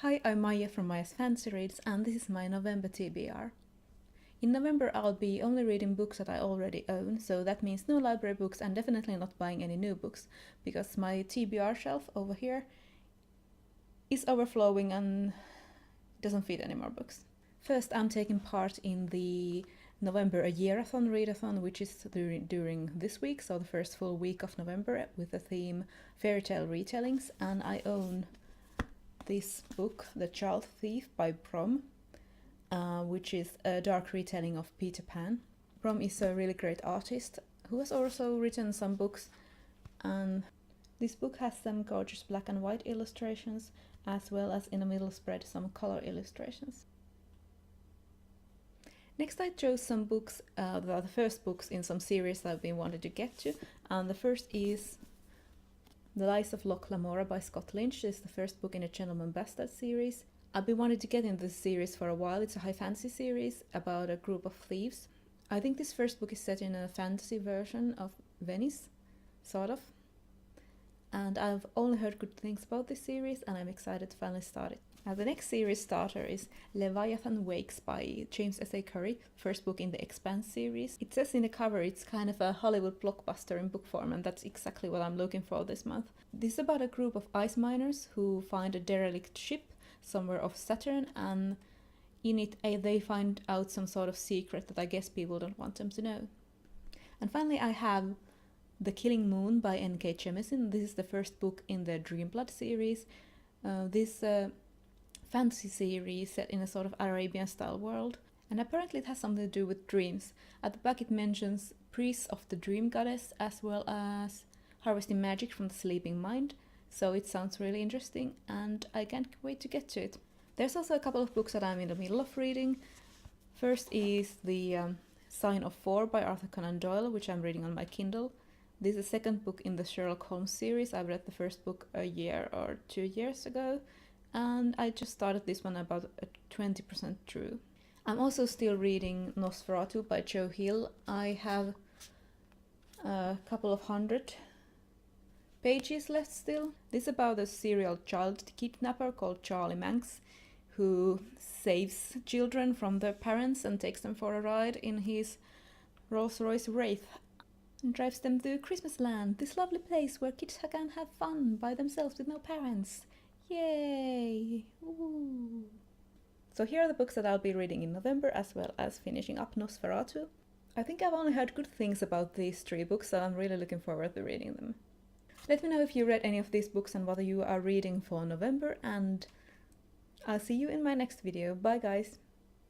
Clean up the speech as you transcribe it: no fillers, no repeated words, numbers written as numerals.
Hi, I'm Maya from Maya's Fancy Reads, and this is my November TBR. In November I'll be only reading books that I already own, so that means no library books and definitely not buying any new books, because my TBR shelf over here is overflowing and doesn't fit any more books. First, I'm taking part in the November AYearAthon readathon, which is during this week, so the first full week of November, with the theme fairy tale retellings, and I own this book, The Child Thief by Brom, which is a dark retelling of Peter Pan. Brom is a really great artist who has also written some books, and this book has some gorgeous black and white illustrations, as well as in the middle spread some color illustrations. Next I chose some books that are the first books in some series I've been wanting to get to, and the first is The Lies of Loch Lamora by Scott Lynch. This is the first book in the Gentleman Bastard series. I've been wanting to get into this series for a while. It's a high fantasy series about a group of thieves. I think this first book is set in a fantasy version of Venice, sort of. And I've only heard good things about this series, and I'm excited to finally start it. Now, the next series starter is Leviathan Wakes by James S.A. Curry, first book in the Expanse series. It says in the cover it's kind of a Hollywood blockbuster in book form, and that's exactly what I'm looking for this month. This is about a group of ice miners who find a derelict ship somewhere off Saturn, and in it they find out some sort of secret that I guess people don't want them to know. And finally I have The Killing Moon by N.K. Jemisin. This is the first book in the Dreamblood series. This fantasy series set in a sort of Arabian style world, and apparently it has something to do with dreams. At the back it mentions priests of the dream goddess, as well as harvesting magic from the sleeping mind, so it sounds really interesting and I can't wait to get to it. There's also a couple of books that I'm in the middle of reading. First is The Sign of Four by Arthur Conan Doyle, which I'm reading on my Kindle. This is the second book in the Sherlock Holmes series. I've read the first book a year or 2 years ago, and I just started this one about 20% through. I'm also still reading Nosferatu by Joe Hill. I have a couple of hundred pages left still. This is about a serial child kidnapper called Charlie Manx, who saves children from their parents and takes them for a ride in his Rolls-Royce Wraith and drives them to Christmas Land, this lovely place where kids can have fun by themselves with no parents. Yay! Ooh. So here are the books that I'll be reading in November, as well as finishing up Nosferatu. I think I've only heard good things about these 3 books, so I'm really looking forward to reading them. Let me know if you read any of these books and what you are reading for November, and I'll see you in my next video. Bye guys!